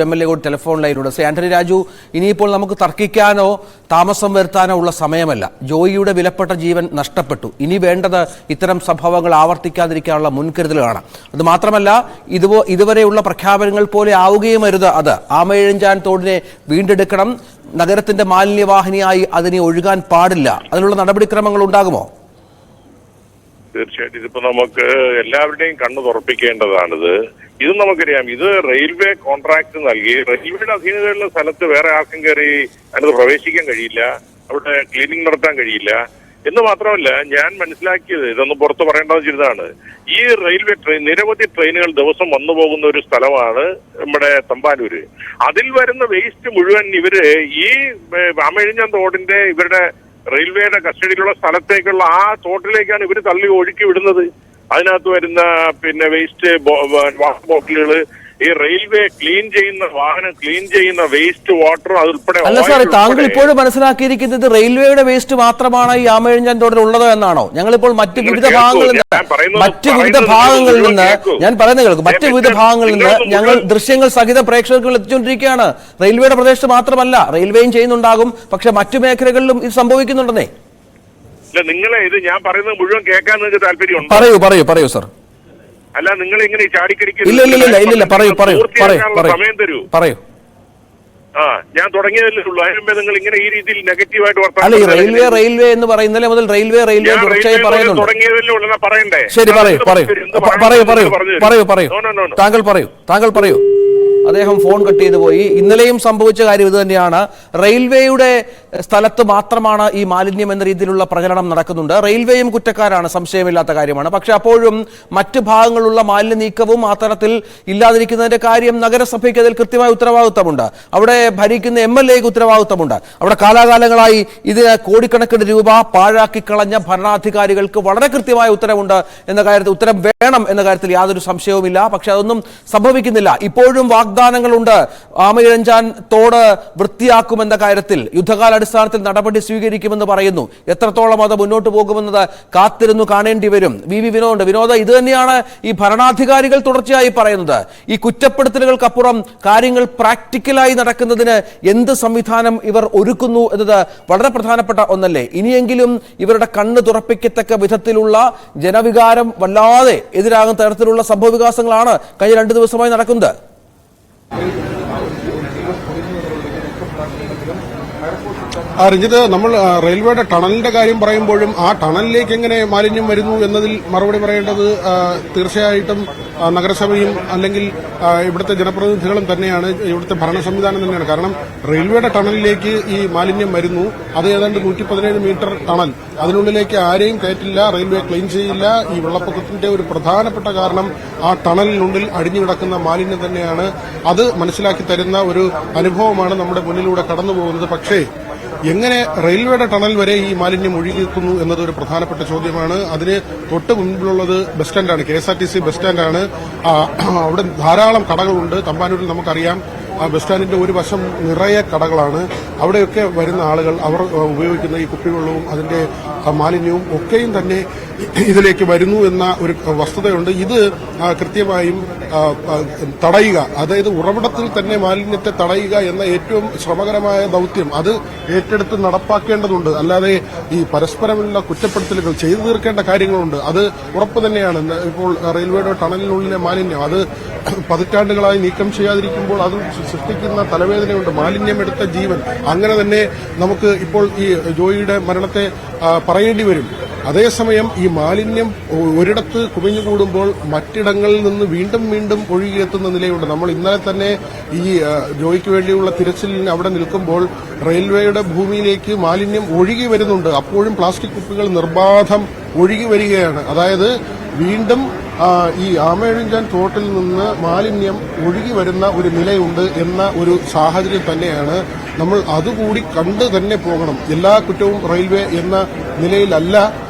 MLA കൂടി telephone ലൈനിലൂടെ. ശ്രീ ആന്റണി രാജു, ഇനിയിപ്പോൾ നമുക്ക് തർക്കിക്കാനോ താമസം വരുത്താനോ ഉള്ള സമയമല്ല. ജോയിയുടെ വിലപ്പെട്ട ജീവൻ നഷ്ടപ്പെട്ടു. ഇനി വേണ്ടത് ഇത്തരം സംഭവങ്ങൾ ആവർത്തിക്കാതിരിക്കാനുള്ള മുൻകരുതലുകളാണ്. അത് മാത്രമല്ല, ഇതുവരെയുള്ള പ്രഖ്യാപനങ്ങൾ പോലെ ആവുകയും അരുത്. അത് ആമയിഴഞ്ചാൻ തോടിനെ വീണ്ടെടുക്കണം, നഗരത്തിന്റെ മാലിന്യവാഹിനിയായി അതിനെ ഒഴുകാൻ പാടില്ല. അതിനുള്ള നടപടിക്രമങ്ങൾ ഉണ്ടാകുമോ? തീർച്ചയായിട്ടും ഇതിപ്പോ നമുക്ക് എല്ലാവരുടെയും കണ്ണു തുറപ്പിക്കേണ്ടതാണിത്. ഇത് നമുക്കറിയാം, ഇത് റെയിൽവേ കോൺട്രാക്ട് നൽകി റെയിൽവേയുടെ അധീനതയുള്ള സ്ഥലത്ത് വേറെ ആർക്കും കയറി അതിനകത്ത് പ്രവേശിക്കാൻ കഴിയില്ല, അവിടെ ക്ലീനിങ് നടത്താൻ കഴിയില്ല. എന്ന് മാത്രമല്ല, ഞാൻ മനസ്സിലാക്കിയത്, ഇതൊന്നും പുറത്ത് പറയേണ്ടത് ചെയ്തതാണ്, ഈ റെയിൽവേ നിരവധി ട്രെയിനുകൾ ദിവസം വന്നു പോകുന്ന ഒരു സ്ഥലമാണ് നമ്മുടെ തമ്പാനൂര്. അതിൽ വരുന്ന വേസ്റ്റ് മുഴുവൻ ഇവര് ഈ ആമയിഴഞ്ചാൻ തോടിന്റെ ഇവരുടെ റെയിൽവേയുടെ കസ്റ്റഡിയിലുള്ള സ്ഥലത്തേക്കുള്ള ആ തോട്ടിലേക്കാണ് ഇവർ തള്ളി ഒഴുക്കി വിടുന്നത്. അതിനകത്ത് വരുന്ന വേസ്റ്റ് വാട്ടർ ബോട്ടിലുകള്, ഈ റെയിൽവേ ക്ലീൻ ചെയ്യുന്ന വാഹനം ക്ലീൻ ചെയ്യുന്ന വേസ്റ്റ് വാട്ടർ അതുൾപ്പെടെ. അല്ല സാറേ, താങ്കൾ ഇപ്പോഴും മനസ്സിലാക്കിയിരിക്കുന്നത് റെയിൽവേയുടെ വേസ്റ്റ് മാത്രമാണ് ഈ ആമയിഴഞ്ചാൻ തോടിൽ ഉള്ളത് എന്നാണോ? ഞങ്ങളിപ്പോൾ മറ്റ് വിവിധ ഭാഗങ്ങളിൽ നിന്ന് ഞാൻ പറയുന്നത് കേൾക്കും, മറ്റ് വിവിധ ഭാഗങ്ങളിൽ നിന്ന് ഞങ്ങൾ ദൃശ്യങ്ങൾ സഹിത പ്രേക്ഷകർക്ക് എത്തിച്ചുകൊണ്ടിരിക്കുകയാണ്. റെയിൽവേയുടെ പ്രദേശത്ത് മാത്രമല്ല, റെയിൽവേയും ചെയ്യുന്നുണ്ടാകും, പക്ഷെ മറ്റു മേഖലകളിലും ഇത് സംഭവിക്കുന്നുണ്ടെന്നേ. നിങ്ങളെ ഇത് ഞാൻ പറയുന്നത് മുഴുവൻ കേൾക്കാൻ നിങ്ങൾക്ക് താല്പര്യമുണ്ട്? പറയൂ സർ. അല്ല, നിങ്ങൾ ഇങ്ങനെ ചാടിക്കടിക്കുക. സമയം തരൂ. ഞാൻ തുടങ്ങിയതല്ലേ ഉള്ളൂ. അതിനുമ്പേ നിങ്ങൾ ഇങ്ങനെ ഈ രീതിയിൽ നെഗറ്റീവായിട്ട് റെയിൽവേ എന്ന് പറയുന്നല്ലേ മുതൽ റെയിൽവേ തുടങ്ങിയതല്ലേ ഉള്ളൂ പറയണ്ടേ? ശരി, താങ്കൾ പറയൂ. അദ്ദേഹം ഫോൺ കട്ട് ചെയ്തു പോയി. ഇന്നലെയും സംഭവിച്ച കാര്യം ഇത് തന്നെയാണ്. റെയിൽവേയുടെ സ്ഥലത്ത് മാത്രമാണ് ഈ മാലിന്യം എന്ന രീതിയിലുള്ള പ്രചരണം നടക്കുന്നുണ്ട്. റെയിൽവേയും കുറ്റക്കാരാണ്, സംശയമില്ലാത്ത കാര്യമാണ്. പക്ഷെ അപ്പോഴും മറ്റ് ഭാഗങ്ങളിലുള്ള മാലിന്യ നീക്കവും ആ തരത്തിൽ ഇല്ലാതിരിക്കുന്നതിന്റെ കാര്യം നഗരസഭയ്ക്ക് അതിൽ കൃത്യമായ ഉത്തരവാദിത്തമുണ്ട്. അവിടെ ഭരിക്കുന്ന MLAക്ക് ഉത്തരവാദിത്തമുണ്ട്. അവിടെ കാലാകാലങ്ങളായി ഇത് കോടിക്കണക്കിന് രൂപ പാഴാക്കി കളഞ്ഞ ഭരണാധികാരികൾക്ക് വളരെ കൃത്യമായ ഉത്തരവുണ്ട് എന്ന കാര്യത്തിൽ, ഉത്തരം വേണം എന്ന കാര്യത്തിൽ യാതൊരു സംശയവുമില്ല. പക്ഷെ അതൊന്നും സംഭവിക്കുന്നില്ല. ഇപ്പോഴും വാഗ്ദാനങ്ങളുണ്ട്. ആമയിഴഞ്ചാൻ തോട് വൃത്തിയാക്കുമെന്ന കാര്യത്തിൽ യുദ്ധകാലാടിസ്ഥാനത്തിൽ നടപടി സ്വീകരിക്കുമെന്ന് പറയുന്നു. എത്രത്തോളം അത് മുന്നോട്ട് പോകുമെന്നത് കാത്തിരുന്നു കാണേണ്ടി വരും. വിനോദ്, ഇത് തന്നെയാണ് ഈ ഭരണാധികാരികൾ തുടർച്ചയായി പറയുന്നത്. ഈ കുറ്റപ്പെടുത്തലുകൾക്കപ്പുറം കാര്യങ്ങൾ പ്രാക്ടിക്കലായി നടക്കുന്നതിന് എന്ത് സംവിധാനം ഇവർ ഒരുക്കുന്നു എന്നത് വളരെ പ്രധാനപ്പെട്ട ഒന്നല്ലേ? ഇനിയെങ്കിലും ഇവരുടെ കണ്ണ് തുറപ്പിക്കത്തക്ക വിധത്തിലുള്ള ജനവികാരം വല്ലാതെ എതിരാകുന്ന തരത്തിലുള്ള സംഭവവികാസങ്ങളാണ് കഴിഞ്ഞ 2 ദിവസമായി നടക്കുന്നത്. രഞ്ജിത്ത്, നമ്മൾ റെയിൽവേയുടെ ടണലിന്റെ കാര്യം പറയുമ്പോഴും ആ ടണലിലേക്ക് എങ്ങനെ മാലിന്യം വരുന്നു എന്നതിൽ മറുപടി പറയേണ്ടത് തീർച്ചയായിട്ടും നഗരസഭയും അല്ലെങ്കിൽ ഇവിടുത്തെ ജനപ്രതിനിധികളും തന്നെയാണ്, ഇവിടുത്തെ ഭരണ സംവിധാനം തന്നെയാണ്. കാരണം റെയിൽവേയുടെ ടണലിലേക്ക് ഈ മാലിന്യം വരുന്നു. അത് ഏതാണ്ട് 117 മീറ്റർ ടണൽ. അതിനുള്ളിലേക്ക് ആരെയും കയറ്റില്ല, റെയിൽവേ ക്ലീൻ ചെയ്യില്ല. ഈ വെള്ളപ്പൊക്കത്തിന്റെ ഒരു പ്രധാനപ്പെട്ട കാരണം ആ ടണലിനുള്ളിൽ അടിഞ്ഞു കിടക്കുന്ന മാലിന്യം തന്നെയാണ്. അത് മനസ്സിലാക്കി തരുന്ന ഒരു അനുഭവമാണ് നമ്മുടെ മുന്നിലൂടെ കടന്നു പോകുന്നത്. പക്ഷേ എങ്ങനെ റെയിൽവേയുടെ ടണൽ വരെ ഈ മാലിന്യം ഒഴുകിയെത്തുന്നു എന്നത് ഒരു പ്രധാനപ്പെട്ട ചോദ്യമാണ്. അതിന് തൊട്ട് മുൻപിലുള്ളത് ബസ് സ്റ്റാൻഡാണ്, KSRTC ബസ് സ്റ്റാൻഡാണ്. അവിടെ ധാരാളം കടകളുണ്ട്. തമ്പാനൂരിൽ നമുക്കറിയാം, ബസ് സ്റ്റാൻഡിന്റെ ഒരു വശം നിറയെ കടകളാണ്. അവിടെയൊക്കെ വരുന്ന ആളുകൾ അവർ ഉപയോഗിക്കുന്ന ഈ കുപ്പിവെള്ളവും അതിന്റെ മാലിന്യവും ഒക്കെയും തന്നെ ഇതിലേക്ക് വരുന്നു എന്ന ഒരു വസ്തുതയുണ്ട്. ഇത് കൃത്യമായും തടയുക, അതായത് ഉറവിടത്തിൽ തന്നെ മാലിന്യത്തെ തടയുക എന്ന ഏറ്റവും ശ്രമകരമായ ദൌത്യം അത് ഏറ്റെടുത്ത് നടപ്പാക്കേണ്ടതുണ്ട്. അല്ലാതെ ഈ പരസ്പരമുള്ള കുറ്റപ്പെടുത്തലുകൾ ചെയ്തു തീർക്കേണ്ട കാര്യങ്ങളുണ്ട്. അത് ഉറപ്പ് തന്നെയാണ്. ഇപ്പോൾ റെയിൽവേയുടെ ടണലിനുള്ളിലെ മാലിന്യം അത് പതിറ്റാണ്ടുകളായി നീക്കം ചെയ്യാതിരിക്കുമ്പോൾ അത് സൃഷ്ടിക്കുന്ന തലവേദനയുണ്ട്. മാലിന്യം എടുത്ത ജീവൻ. അങ്ങനെ തന്നെ നമുക്ക് ഇപ്പോൾ ഈ ജോയിയുടെ മരണത്തെ പറയേണ്ടി വരും. അതേസമയം ഈ മാലിന്യം ഒരിടത്ത് കുമിഞ്ഞുകൂടുമ്പോൾ മറ്റിടങ്ങളിൽ നിന്ന് വീണ്ടും വീണ്ടും ഒഴുകിയെത്തുന്ന നിലയുണ്ട്. നമ്മൾ ഇന്നലെ തന്നെ ഈ ജോയിക്ക് വേണ്ടിയുള്ള തിരച്ചിലിന് അവിടെ നിൽക്കുമ്പോൾ റെയിൽവേയുടെ ഭൂമിയിലേക്ക് മാലിന്യം ഒഴുകി വരുന്നുണ്ട്. അപ്പോഴും പ്ലാസ്റ്റിക് കുപ്പികൾ നിർബാധം ഒഴുകി വരികയാണ്. അതായത് വീണ്ടും ഈ ആമയിഴഞ്ചാൻ തോട്ടിൽ നിന്ന് മാലിന്യം ഒഴുകി വരുന്ന ഒരു നിലയുണ്ട് എന്ന ഒരു സാഹചര്യം തന്നെയാണ്. നമ്മൾ അതുകൂടി കണ്ടു തന്നെ പോകണം. എല്ലാ കുറ്റവും റെയിൽവേ എന്ന നിലയിലല്ല,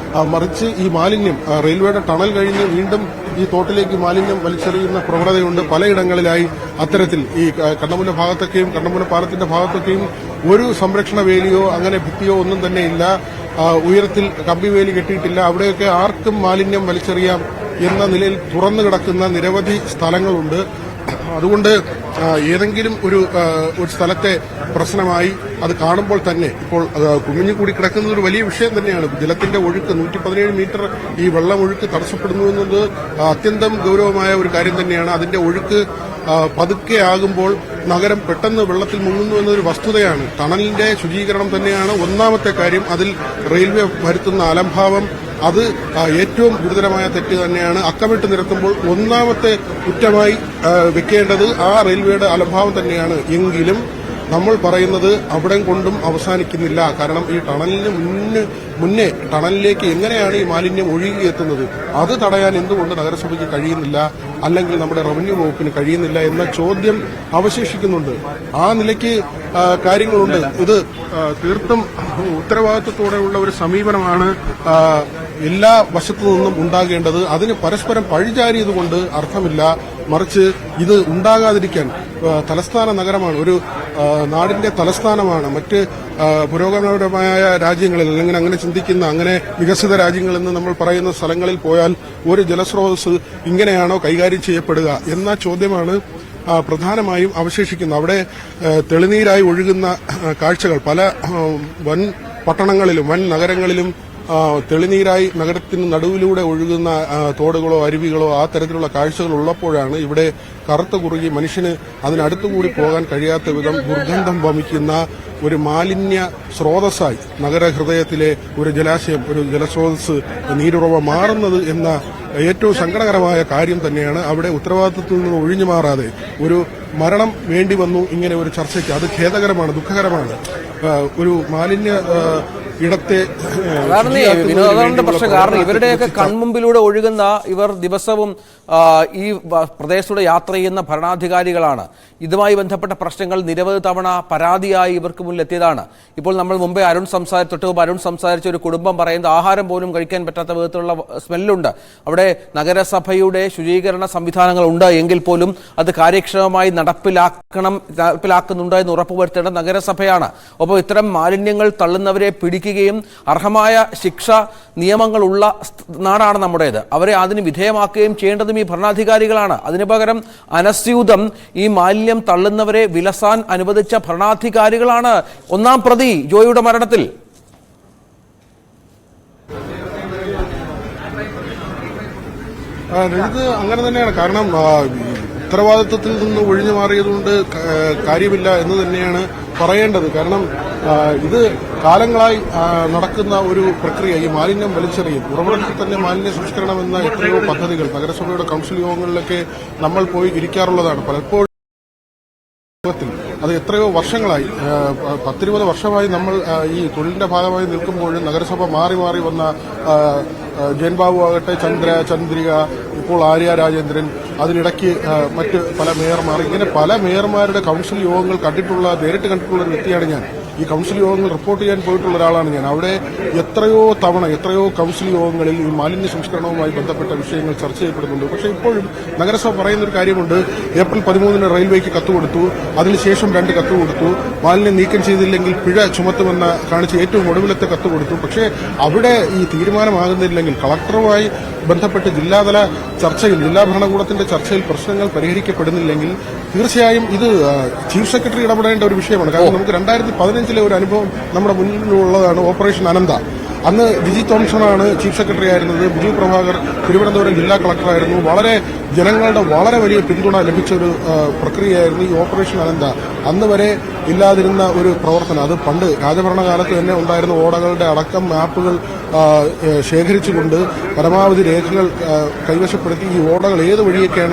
മറിച്ച് ഈ മാലിന്യം റെയിൽവേയുടെ ടണൽ കഴിഞ്ഞ് വീണ്ടും ഈ തോട്ടിലേക്ക് മാലിന്യം വലിച്ചെറിയുന്ന പ്രവണതയുണ്ട് പലയിടങ്ങളിലായി. അത്തരത്തിൽ ഈ കണ്ണമുല്ല ഭാഗത്തൊക്കെയും കണ്ണമുല്ല പാലത്തിന്റെ ഭാഗത്തൊക്കെയും ഒരു സംരക്ഷണ വേലിയോ അങ്ങനെ ഭിത്തിയോ ഒന്നും തന്നെ ഇല്ല. ഉയരത്തിൽ കമ്പിവേലി കെട്ടിയിട്ടില്ല. അവിടെയൊക്കെ ആർക്കും മാലിന്യം വലിച്ചെറിയാം എന്ന നിലയിൽ തുറന്നു കിടക്കുന്ന നിരവധി സ്ഥലങ്ങളുണ്ട്. അതുകൊണ്ട് ഏതെങ്കിലും ഒരു സ്ഥലത്തെ പ്രശ്നമായി അത് കാണുമ്പോൾ തന്നെ ഇപ്പോൾ കുമിഞ്ഞുകൂടി കിടക്കുന്നത് ഒരു വലിയ വിഷയം തന്നെയാണ്. ജലത്തിന്റെ ഒഴുക്ക് 117 മീറ്റർ ഈ വെള്ളം ഒഴുക്ക് തടസ്സപ്പെടുന്നു എന്നത് അത്യന്തം ഗൌരവമായ ഒരു കാര്യം തന്നെയാണ്. അതിന്റെ ഒഴുക്ക് പതുക്കെ ആകുമ്പോൾ നഗരം പെട്ടെന്ന് വെള്ളത്തിൽ മുങ്ങുന്നു എന്നൊരു വസ്തുതയാണ്. ടണലിന്റെ ശുചീകരണം തന്നെയാണ് ഒന്നാമത്തെ കാര്യം. അതിൽ റെയിൽവേ വരുത്തുന്ന അലംഭാവം അത് ഏറ്റവും ഗുരുതരമായ തെറ്റ് തന്നെയാണ്. അക്കമിട്ട് നിരത്തുമ്പോൾ ഒന്നാമത്തെ കുറ്റമായി വെക്കേണ്ടത് ആ റെയിൽവേയുടെ അലംഭാവം തന്നെയാണ്. എങ്കിലും നമ്മൾ പറയുന്നത് അവിടെ കൊണ്ടും അവസാനിക്കുന്നില്ല. കാരണം ഈ ടണലിന് മുന്നേ ടണലിലേക്ക് എങ്ങനെയാണ് ഈ മാലിന്യം ഒഴുകിയെത്തുന്നത് അത് തടയാൻ എന്തുകൊണ്ട് നഗരസഭയ്ക്ക് കഴിയുന്നില്ല, അല്ലെങ്കിൽ നമ്മുടെ റവന്യൂ വകുപ്പിന് കഴിയുന്നില്ല എന്ന ചോദ്യം അവശേഷിക്കുന്നുണ്ട്. ആ നിലയ്ക്ക് കാര്യങ്ങളുണ്ട്. ഇത് തീർത്തും ഉത്തരവാദിത്വത്തോടെയുള്ള ഒരു സമീപനമാണ് എല്ലാ വശത്തു നിന്നും ഉണ്ടാകേണ്ടത്. അതിന് പരസ്പരം പഴിചാരിയതുകൊണ്ട് അർത്ഥമില്ല. മറിച്ച് ഇത് ഉണ്ടാകാതിരിക്കാൻ തലസ്ഥാന നഗരമാണ്, ഒരു നാടിന്റെ തലസ്ഥാനമാണ്. മറ്റ് പുരോഗമനപരമായ രാജ്യങ്ങളിൽ അല്ലെങ്കിൽ അങ്ങനെ ചിന്തിക്കുന്ന, അങ്ങനെ വികസിത രാജ്യങ്ങളെന്ന് നമ്മൾ പറയുന്ന സ്ഥലങ്ങളിൽ പോയാൽ ഒരു ജലസ്രോതസ് ഇങ്ങനെയാണോ കൈകാര്യം ചെയ്യപ്പെടുക എന്ന ചോദ്യമാണ് പ്രധാനമായും അവശേഷിക്കുന്നത്. അവിടെ തെളിനീരായി ഒഴുകുന്ന കാഴ്ചകൾ പല വൻ പട്ടണങ്ങളിലും വൻ നഗരങ്ങളിലും തെളിനീരായി നഗരത്തിന് നടുവിലൂടെ ഒഴുകുന്ന തോടുകളോ അരുവികളോ ആ തരത്തിലുള്ള കാഴ്ചകൾ ഉള്ളപ്പോഴാണ് ഇവിടെ കറുത്തു കുറുകി മനുഷ്യന് അതിനടുത്തുകൂടി പോകാൻ കഴിയാത്ത വിധം ദുർഗന്ധം വമിക്കുന്ന ഒരു മാലിന്യ സ്രോതസ്സായി നഗരഹൃദയത്തിലെ ഒരു ജലാശയം, ഒരു ജലസ്രോതസ് നീരുറവ മാറുന്നത് എന്ന ഏറ്റവും സങ്കടകരമായ കാര്യം തന്നെയാണ്. അവിടെ ഉത്തരവാദിത്തത്തിൽ നിന്ന് ഒഴിഞ്ഞു മാറാതെ ഒരു മരണം വേണ്ടി വന്നു ഇങ്ങനെ ഒരു ചർച്ചയ്ക്ക്. അത് ഖേദകരമാണ്, ദുഃഖകരമാണ്. ഒരു മാലിന്യ ഇടത്തെ വിനോദങ്ങളുടെ പ്രശ്നം. കാരണം ഇവരുടെയൊക്കെ കൺമുമ്പിലൂടെ ഒഴുകുന്ന ഇവർ ദിവസവും ഈ പ്രദേശത്തൂടെ യാത്ര ചെയ്യുന്ന ഭരണാധികാരികളാണ്. ഇതുമായി ബന്ധപ്പെട്ട പ്രശ്നങ്ങൾ നിരവധി തവണ പരാതിയായി ഇവർക്ക് മുന്നിൽ എത്തിയതാണ്. ഇപ്പോൾ നമ്മൾ മുമ്പേ അരുൺ സംസാരിച്ച ഒരു കുടുംബം പറയുന്നത് ആഹാരം പോലും കഴിക്കാൻ പറ്റാത്ത വിധത്തിലുള്ള സ്മെല്ലുണ്ട്. അവിടെ നഗരസഭയുടെ ശുചീകരണ സംവിധാനങ്ങളുണ്ട് എങ്കിൽ പോലും അത് കാര്യക്ഷമമായി നടപ്പിലാക്കുന്നുണ്ട് എന്ന് ഉറപ്പുവരുത്തേണ്ട നഗരസഭയാണ്. ഒപ്പം ഇത്തരം മാലിന്യങ്ങൾ തള്ളുന്നവരെ പിടിക്കുകയും അർഹമായ ശിക്ഷ നിയമങ്ങളുള്ള നാടാണ് നമ്മുടേത്. അവരെ അതിന് വിധേയമാക്കുകയും ചെയ്യേണ്ടതും ഈ ഭരണാധികാരികളാണ്. അതിനു പകരം അനസ്യൂതം ഈ മാലിന്യം തള്ളുന്നവരെ വിലസാൻ അനുവദിച്ച ഭരണാധികാരികളാണ് ഒന്നാം പ്രതി ജോയിയുടെ മരണത്തിൽ. ഇത് അങ്ങനെ തന്നെയാണ്. കാരണം ഉത്തരവാദിത്വത്തിൽ നിന്ന് ഒഴിഞ്ഞു മാറിയതുകൊണ്ട് കാര്യമില്ല എന്ന് തന്നെയാണ് പറയേണ്ടത്. കാരണം ഇത് കാലങ്ങളായി നടക്കുന്ന ഒരു പ്രക്രിയ. ഈ മാലിന്യം വലിച്ചെറിയും, ഉറവിടത്തിൽ തന്നെ മാലിന്യ സംസ്കരണം എന്ന എത്രയോ പദ്ധതികൾ നഗരസഭയുടെ കൌൺസിൽ യോഗങ്ങളിലൊക്കെ നമ്മൾ പോയി ഇരിക്കാറുള്ളതാണ്. പലപ്പോഴും അത് എത്രയോ വർഷങ്ങളായി, 10-20 വർഷമായി നമ്മൾ ഈ തൊഴിലിന്റെ ഭാഗമായി നിൽക്കുമ്പോഴും നഗരസഭ മാറി മാറി വന്ന ജയൻ ബാബു ആകട്ടെ, ചന്ദ്രിക, ഇപ്പോൾ ആര്യ രാജേന്ദ്രൻ, അതിനിടയ്ക്ക് മറ്റ് പല മേയർമാർ, ഇങ്ങനെ പല മേയർമാരുടെ കൌൺസിൽ യോഗങ്ങൾ നേരിട്ട് കണ്ടിട്ടുള്ള ഒരു വ്യക്തിയാണ് ഞാൻ. ഈ കൌൺസിൽ യോഗങ്ങൾ റിപ്പോർട്ട് ചെയ്യാൻ പോയിട്ടുള്ള ഒരാളാണ് ഞാൻ. അവിടെ എത്രയോ കൌൺസിൽ യോഗങ്ങളിൽ ഈ മാലിന്യ സംസ്കരണവുമായി ബന്ധപ്പെട്ട വിഷയങ്ങൾ ചർച്ച ചെയ്യപ്പെടുന്നുണ്ട്. പക്ഷേ ഇപ്പോഴും നഗരസഭ പറയുന്നൊരു കാര്യമുണ്ട്. ഏപ്രിൽ 13 റെയിൽവേക്ക് കത്ത് കൊടുത്തു, അതിനുശേഷം 2 കത്ത് കൊടുത്തു, മാലിന്യം നീക്കം ചെയ്തില്ലെങ്കിൽ പിഴ ചുമത്തുമെന്ന് കാണിച്ച് ഏറ്റവും ഒടുവിലത്തെ കത്ത് കൊടുത്തു. പക്ഷേ അവിടെ ഈ തീരുമാനമാകുന്നില്ലെങ്കിൽ കളക്ടറുമായി ബന്ധപ്പെട്ട് ജില്ലാതല ചർച്ചയിൽ, ജില്ലാ ഭരണകൂടത്തിന്റെ ചർച്ചയിൽ പ്രശ്നങ്ങൾ പരിഹരിക്കപ്പെടുന്നില്ലെങ്കിൽ തീർച്ചയായും ഇത് ചീഫ് സെക്രട്ടറി ഇടപെടേണ്ട ഒരു വിഷയമാണ്. കാരണം നമുക്ക് 2015 ഒരു അനുഭവം നമ്മുടെ മുന്നിലുള്ളതാണ്. ഓപ്പറേഷൻ അനന്ത. അന്ന് ജിജി തോംസണാണ് ചീഫ് സെക്രട്ടറി ആയിരുന്നത്. ബിജു പ്രഭാകർ തിരുവനന്തപുരം ജില്ലാ കളക്ടറായിരുന്നു. ജനങ്ങളുടെ വളരെ വലിയ പിന്തുണ ലഭിച്ച ഒരു പ്രക്രിയയായിരുന്നു ഈ ഓപ്പറേഷൻ അനന്ത. അന്ന് വരെ ഇല്ലാതിരുന്ന ഒരു പ്രവർത്തനം. അത് പണ്ട് രാജഭരണകാലത്ത് തന്നെ ഉണ്ടായിരുന്ന ഓടകളുടെ അടക്കം മാപ്പുകൾ ശേഖരിച്ചുകൊണ്ട് പരമാവധി രേഖകൾ കൈവശപ്പെടുത്തി ഈ ഓടകൾ ഏത് വഴിയൊക്കെയാണ്